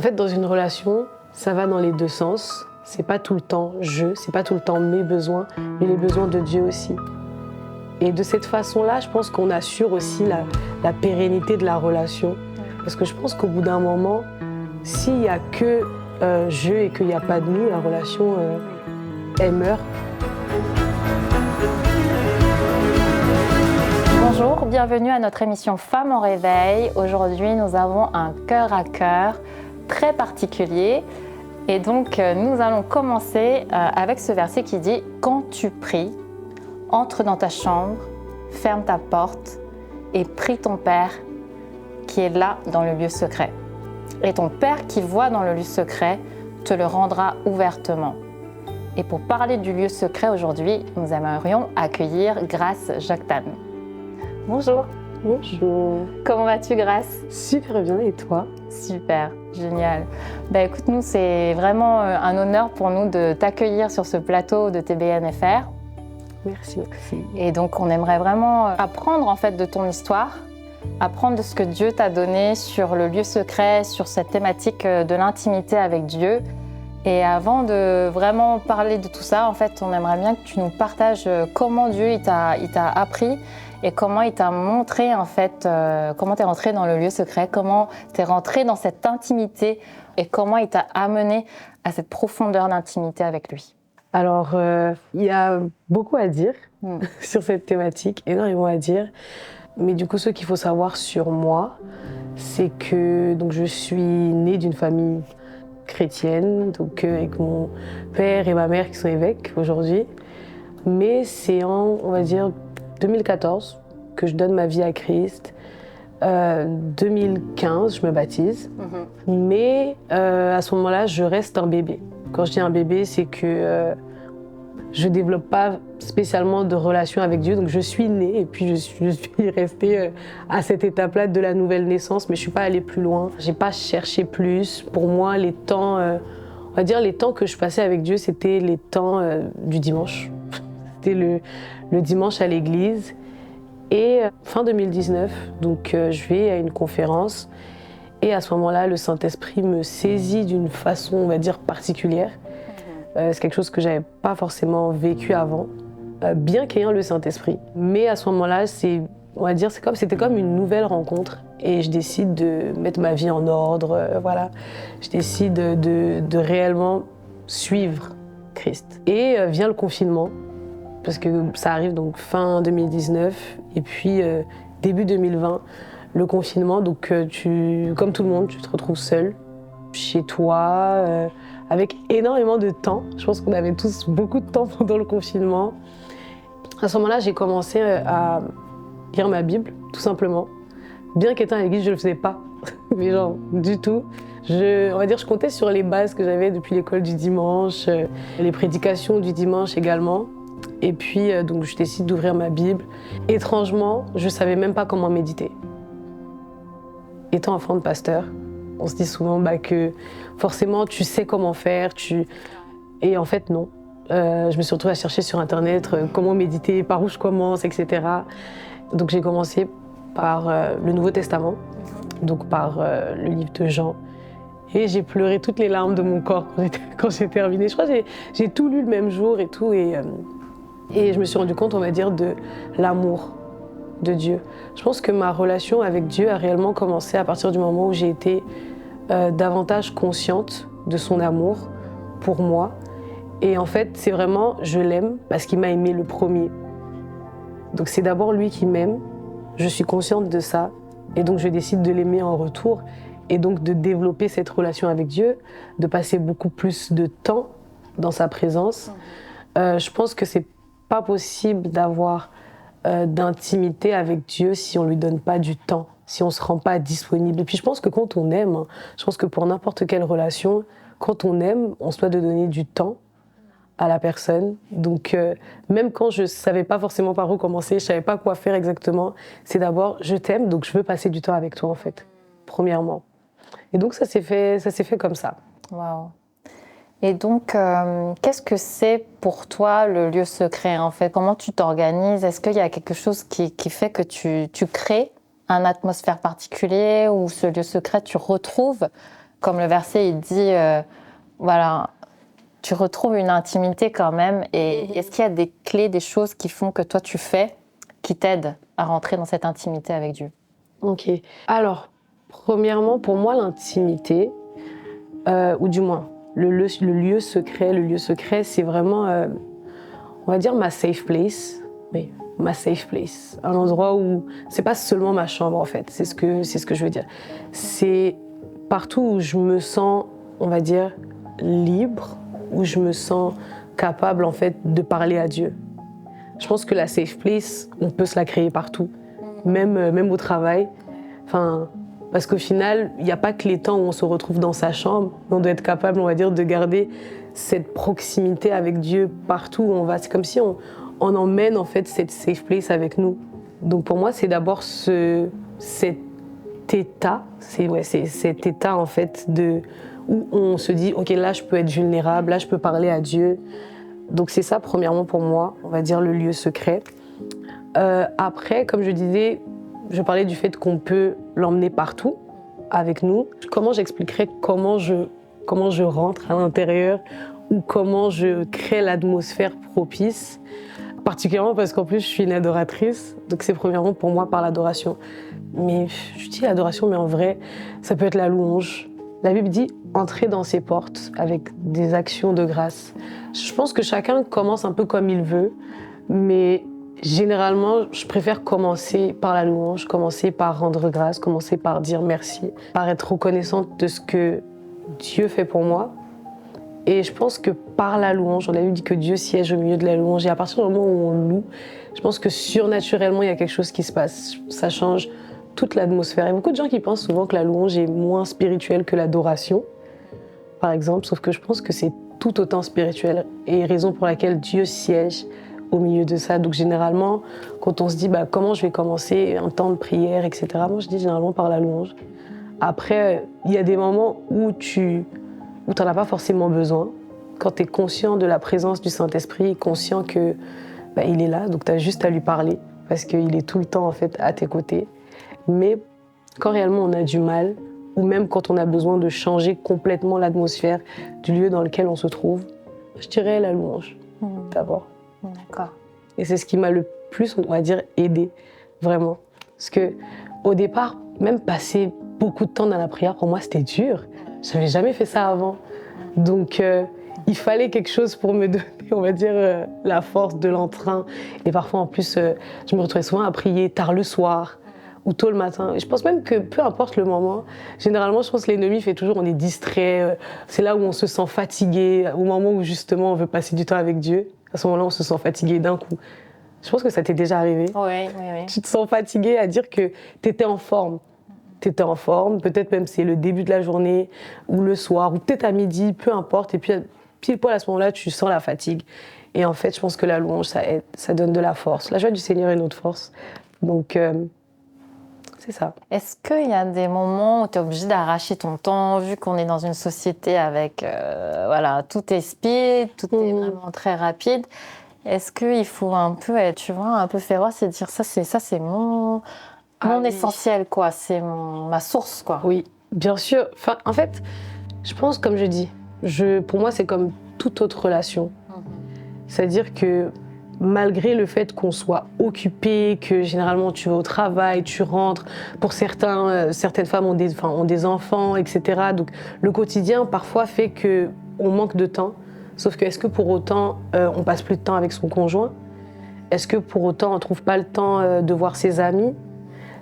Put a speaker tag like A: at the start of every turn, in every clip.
A: fait, dans une relation, ça va dans les deux sens. C'est pas tout le temps c'est pas tout le temps mes besoins, mais les besoins de Dieu aussi. Et de cette façon-là, je pense qu'on assure aussi la pérennité de la relation. Parce que je pense qu'au bout d'un moment, s'il n'y a que je et qu'il n'y a pas de nous, la relation, elle meurt.
B: Bonjour, bienvenue à notre émission Femmes en réveil. Aujourd'hui, nous avons un cœur à cœur très particulier. Et donc, nous allons commencer avec ce verset qui dit « Quand tu pries, entre dans ta chambre, ferme ta porte et prie ton Père qui est là dans le lieu secret. Et ton Père qui voit dans le lieu secret te le rendra ouvertement. » Et pour parler du lieu secret aujourd'hui, nous aimerions accueillir Grace Jactan. Bonjour.
A: Bonjour.
B: Comment vas-tu, Grace?
A: Super bien, et toi?
B: Super, génial. Écoute, nous, c'est vraiment un honneur pour nous de t'accueillir sur ce plateau de TBNFR.
A: Merci.
B: Et donc, on aimerait vraiment apprendre en fait de ton histoire, apprendre de ce que Dieu t'a donné sur le lieu secret, sur cette thématique de l'intimité avec Dieu. Et avant de vraiment parler de tout ça, en fait, on aimerait bien que tu nous partages comment Dieu il t'a appris et comment il t'a montré, en fait, comment tu es rentré dans le lieu secret, comment tu es rentré dans cette intimité et comment il t'a amené à cette profondeur d'intimité avec lui.
A: Alors, il y a beaucoup à dire sur cette thématique, énormément à dire. Mais du coup, ce qu'il faut savoir sur moi, c'est que donc, je suis née d'une famille chrétienne, donc avec mon père et ma mère qui sont évêques aujourd'hui. Mais c'est en, on va dire, 2014 que je donne ma vie à Christ. 2015, je me baptise. Mais à ce moment-là, je reste un bébé. Quand je dis un bébé, c'est que je ne développe pas spécialement de relation avec Dieu. Donc je suis née et puis je suis restée à cette étape-là de la nouvelle naissance, mais je ne suis pas allée plus loin. Je n'ai pas cherché plus. Pour moi, les temps, on va dire les temps que je passais avec Dieu, c'était les temps du dimanche. C'était le dimanche à l'église. Et fin 2019, donc je vais à une conférence et à ce moment-là, le Saint-Esprit me saisit d'une façon, on va dire, particulière. C'est quelque chose que j'avais pas forcément vécu avant, bien qu'ayant le Saint-Esprit. Mais à ce moment-là, on va dire, c'était comme une nouvelle rencontre et je décide de mettre ma vie en ordre, voilà. Je décide de réellement suivre Christ. Et vient le confinement, parce que ça arrive donc fin 2019 et puis début 2020, le confinement. Donc comme tout le monde, tu te retrouves seul chez toi, avec énormément de temps. Je pense qu'on avait tous beaucoup de temps pendant le confinement. À ce moment-là, j'ai commencé à lire ma Bible, tout simplement. Bien qu'étant à l'église, je ne le faisais pas, mais genre du tout. On va dire, je comptais sur les bases que j'avais depuis l'école du dimanche, les prédications du dimanche également. Et puis, donc, je décide d'ouvrir ma Bible. Étrangement, je ne savais même pas comment méditer. Étant enfant de pasteur, on se dit souvent que forcément, tu sais comment faire. Et en fait, non. Je me suis retrouvée à chercher sur Internet comment méditer, par où je commence, etc. Donc, j'ai commencé par le Nouveau Testament, donc par le livre de Jean. Et j'ai pleuré toutes les larmes de mon corps quand j'ai terminé. Je crois que j'ai tout lu le même jour et tout. Et je me suis rendu compte, on va dire, de l'amour de Dieu. Je pense que ma relation avec Dieu a réellement commencé à partir du moment où j'ai été davantage consciente de son amour pour moi. Et en fait, c'est vraiment, je l'aime parce qu'il m'a aimé le premier. Donc c'est d'abord lui qui m'aime, je suis consciente de ça, et donc je décide de l'aimer en retour, et donc de développer cette relation avec Dieu, de passer beaucoup plus de temps dans sa présence. Je pense que c'est pas possible d'avoir d'intimité avec Dieu si on lui donne pas du temps, si on se rend pas disponible. Et puis je pense que quand on aime, je pense que pour n'importe quelle relation, quand on aime, on se doit de donner du temps à la personne. Donc même quand je savais pas forcément par où commencer, je savais pas quoi faire exactement, c'est d'abord je t'aime, donc je veux passer du temps avec toi en fait, premièrement. Et donc ça s'est fait comme ça.
B: Waouh. Et donc, qu'est-ce que c'est pour toi le lieu secret en fait? Comment tu t'organises? Est-ce qu'il y a quelque chose qui fait que tu crées une atmosphère particulière ou ce lieu secret tu retrouves comme le verset il dit, voilà, tu retrouves une intimité quand même. Et est-ce qu'il y a des clés, des choses qui font que toi tu fais, qui t'aident à rentrer dans cette intimité avec Dieu?
A: Ok. Alors, premièrement, pour moi, l'intimité, ou du moins le lieu secret, c'est vraiment, on va dire, ma safe place. Oui, ma safe place. Un endroit où c'est pas seulement ma chambre en fait. C'est ce que je veux dire. C'est partout où je me sens, on va dire, libre, où je me sens capable en fait de parler à Dieu. Je pense que la safe place, on peut se la créer partout, même au travail. Enfin, parce qu'au final, il n'y a pas que les temps où on se retrouve dans sa chambre. On doit être capable, on va dire, de garder cette proximité avec Dieu partout où on va. C'est comme si on emmène en fait cette safe place avec nous. Donc pour moi, c'est d'abord cet état, cet état en fait où on se dit, ok, là je peux être vulnérable, là je peux parler à Dieu. Donc c'est ça premièrement pour moi, on va dire le lieu secret. Après, comme je disais, je parlais du fait qu'on peut l'emmener partout avec nous. Comment j'expliquerais comment je rentre à l'intérieur ou comment je crée l'atmosphère propice, particulièrement parce qu'en plus je suis une adoratrice, donc c'est premièrement pour moi par l'adoration. Mais je dis l'adoration, mais en vrai, ça peut être la louange. La Bible dit « Entrez dans ses portes avec des actions de grâce ». Je pense que chacun commence un peu comme il veut, mais généralement, je préfère commencer par la louange, commencer par rendre grâce, commencer par dire merci, par être reconnaissante de ce que Dieu fait pour moi. Et je pense que par la louange, on a dit que Dieu siège au milieu de la louange. Et à partir du moment où on loue, je pense que surnaturellement, il y a quelque chose qui se passe. Ça change toute l'atmosphère. Il y a beaucoup de gens qui pensent souvent que la louange est moins spirituelle que l'adoration, par exemple. Sauf que je pense que c'est tout autant spirituel. Et raison pour laquelle Dieu siège au milieu de ça. Donc généralement, quand on se dit comment je vais commencer un temps de prière, etc., moi je dis généralement par la louange. Après, il y a des moments où tu n'en as pas forcément besoin. Quand tu es conscient de la présence du Saint-Esprit, conscient que il est là, donc tu as juste à lui parler, parce qu'il est tout le temps en fait à tes côtés. Mais quand réellement on a du mal, ou même quand on a besoin de changer complètement l'atmosphère du lieu dans lequel on se trouve, je dirais la louange, d'abord.
B: D'accord.
A: Et c'est ce qui m'a le plus, on va dire, aidé, vraiment. Parce que au départ, même passer beaucoup de temps dans la prière, pour moi, c'était dur. Je n'avais jamais fait ça avant. Donc, il fallait quelque chose pour me donner, on va dire, la force de l'entrain. Et parfois, en plus, je me retrouvais souvent à prier tard le soir ou tôt le matin. Et je pense même que peu importe le moment, généralement, je pense que l'ennemi fait toujours, on est distrait. C'est là où on se sent fatigué, au moment où justement on veut passer du temps avec Dieu. À ce moment-là, on se sent fatigué d'un coup. Je pense que ça t'est déjà arrivé.
B: Oui.
A: Tu te sens fatigué à dire que tu étais en forme. Tu étais en forme, peut-être même c'est le début de la journée, ou le soir, ou peut-être à midi, peu importe. Et puis, pile poil à ce moment-là, tu sens la fatigue. Et en fait, je pense que la louange, ça aide, ça donne de la force. La joie du Seigneur est notre force. Donc, c'est ça.
B: Est-ce qu'il y a des moments où tu es obligé d'arracher ton temps, vu qu'on est dans une société avec, tout est speed, tout est vraiment très rapide. Est-ce qu'il faut un peu être, un peu féroce et dire ça c'est mon essentiel, quoi. C'est ma source, quoi.
A: Oui, bien sûr. Enfin, en fait, je pense, comme je dis, pour moi, c'est comme toute autre relation. C'est-à-dire que malgré le fait qu'on soit occupé, que généralement tu vas au travail, tu rentres, pour certaines femmes ont des enfants, etc. Donc le quotidien parfois fait qu'on manque de temps. Sauf que est-ce que pour autant on passe plus de temps avec son conjoint? Est-ce que pour autant on trouve pas le temps de voir ses amis?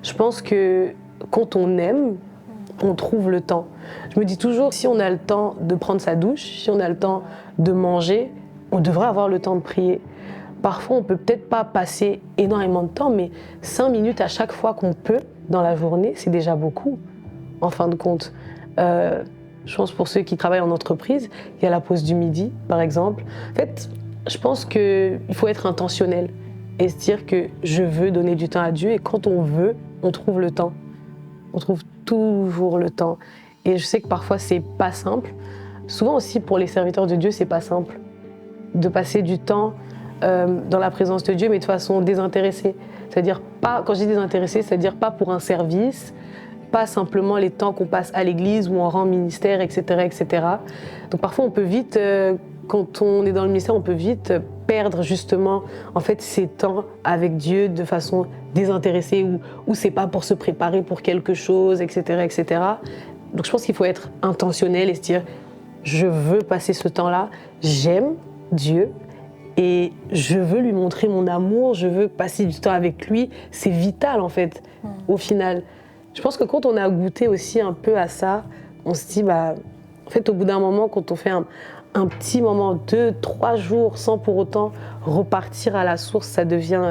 A: Je pense que quand on aime, on trouve le temps. Je me dis toujours, si on a le temps de prendre sa douche, si on a le temps de manger, on devrait avoir le temps de prier. Parfois, on peut peut-être pas passer énormément de temps, mais 5 minutes à chaque fois qu'on peut dans la journée, c'est déjà beaucoup, en fin de compte. Je pense pour ceux qui travaillent en entreprise, il y a la pause du midi, par exemple. En fait, je pense qu'il faut être intentionnel et se dire que je veux donner du temps à Dieu. Et quand on veut, on trouve le temps. On trouve toujours le temps. Et je sais que parfois, c'est pas simple. Souvent aussi, pour les serviteurs de Dieu, c'est pas simple de passer du temps dans la présence de Dieu, mais de façon désintéressée. C'est-à-dire pas, quand je dis désintéressée, c'est-à-dire pas pour un service, pas simplement les temps qu'on passe à l'église ou en rang ministère, etc., etc. Donc parfois on peut vite, quand on est dans le ministère, on peut vite perdre justement en fait ces temps avec Dieu de façon désintéressée ou c'est pas pour se préparer pour quelque chose, etc., etc. Donc je pense qu'il faut être intentionnel et se dire je veux passer ce temps-là, j'aime Dieu et je veux lui montrer mon amour, je veux passer du temps avec lui. C'est vital en fait, au final. Je pense que quand on a goûté aussi un peu à ça, on se dit en fait au bout d'un moment, quand on fait un petit moment, 2-3 jours sans pour autant repartir à la source, ça devient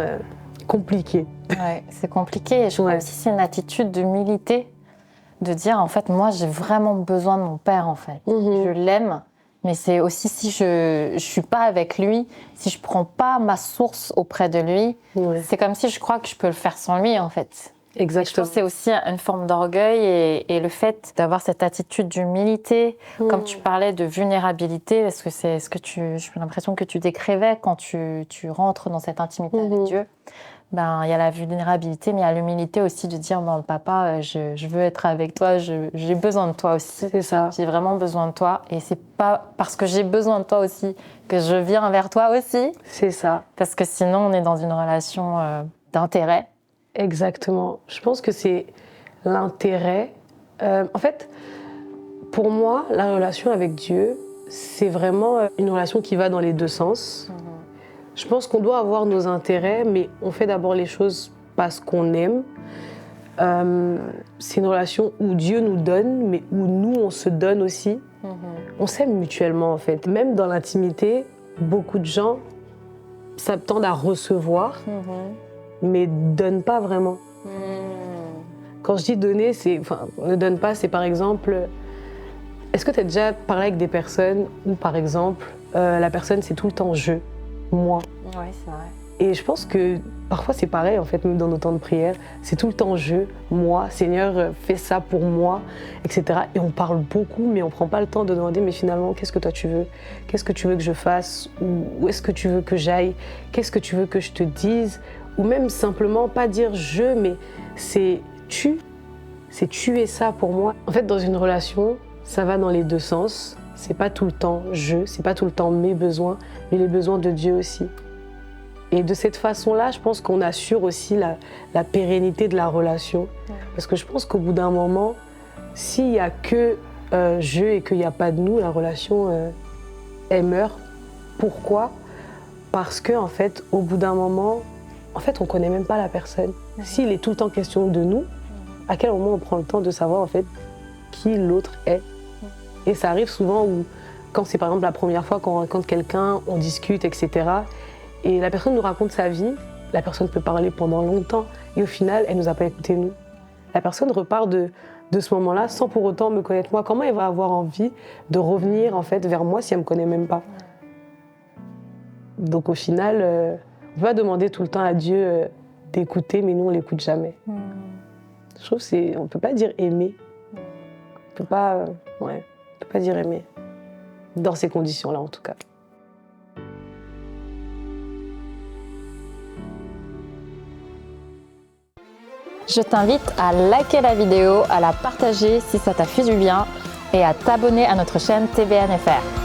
A: compliqué.
B: Ouais, c'est compliqué et je crois aussi c'est une attitude d'humilité. De dire, en fait, moi, j'ai vraiment besoin de mon père, en fait. Je l'aime, mais c'est aussi si je suis pas avec lui, si je prends pas ma source auprès de lui, c'est comme si je crois que je peux le faire sans lui, en fait.
A: Exactement.
B: Et je pense que c'est aussi une forme d'orgueil et le fait d'avoir cette attitude d'humilité, comme tu parlais de vulnérabilité, parce que c'est ce que j'ai l'impression que tu décrivais quand tu rentres dans cette intimité avec Dieu. Il y a la vulnérabilité, mais il y a l'humilité aussi de dire papa, je veux être avec toi, j'ai besoin de toi aussi.
A: C'est ça.
B: J'ai vraiment besoin de toi. Et c'est pas parce que j'ai besoin de toi aussi que je viens vers toi aussi.
A: C'est ça.
B: Parce que sinon, on est dans une relation d'intérêt.
A: Exactement. Je pense que c'est l'intérêt. En fait, pour moi, la relation avec Dieu, c'est vraiment une relation qui va dans les deux sens. Je pense qu'on doit avoir nos intérêts, mais on fait d'abord les choses parce qu'on aime. C'est une relation où Dieu nous donne, mais où nous, on se donne aussi. On s'aime mutuellement, en fait. Même dans l'intimité, beaucoup de gens s'attendent à recevoir, mais ne donnent pas vraiment. Quand je dis donner, ne donne pas, c'est par exemple... Est-ce que tu as déjà parlé avec des personnes où, par exemple, la personne, c'est tout le temps « je ». Moi.
B: Oui, c'est vrai.
A: Et je pense que parfois c'est pareil en fait, même dans nos temps de prière, c'est tout le temps je, moi, Seigneur, fais ça pour moi, etc. Et on parle beaucoup, mais on prend pas le temps de demander, mais finalement, qu'est-ce que toi tu veux? Qu'est-ce que tu veux que je fasse? Où est-ce que tu veux que j'aille? Qu'est-ce que tu veux que je te dise? Ou même simplement, pas dire je, mais c'est tu es ça pour moi. En fait, dans une relation, ça va dans les deux sens. C'est pas tout le temps je, c'est pas tout le temps mes besoins, mais les besoins de Dieu aussi. Et de cette façon-là, je pense qu'on assure aussi la pérennité de la relation. Parce que je pense qu'au bout d'un moment, s'il n'y a que je et qu'il n'y a pas de nous, la relation, elle meurt. Pourquoi? Parce qu'en fait, au bout d'un moment, en fait, on ne connaît même pas la personne. S'il est tout le temps question de nous, à quel moment on prend le temps de savoir en fait qui l'autre est? Et ça arrive souvent où, quand c'est par exemple la première fois qu'on rencontre quelqu'un, on discute, etc. Et la personne nous raconte sa vie, la personne peut parler pendant longtemps, et au final, elle ne nous a pas écouté nous. La personne repart de ce moment-là sans pour autant me connaître moi. Comment elle va avoir envie de revenir en fait vers moi si elle ne me connaît même pas? Donc au final, on va demander tout le temps à Dieu d'écouter, mais nous, on ne l'écoute jamais. Je trouve qu'on ne peut pas dire aimer. On peut pas dire aimer. Dans ces conditions-là, en tout cas.
B: Je t'invite à liker la vidéo, à la partager si ça t'a fait du bien et à t'abonner à notre chaîne TVNFR.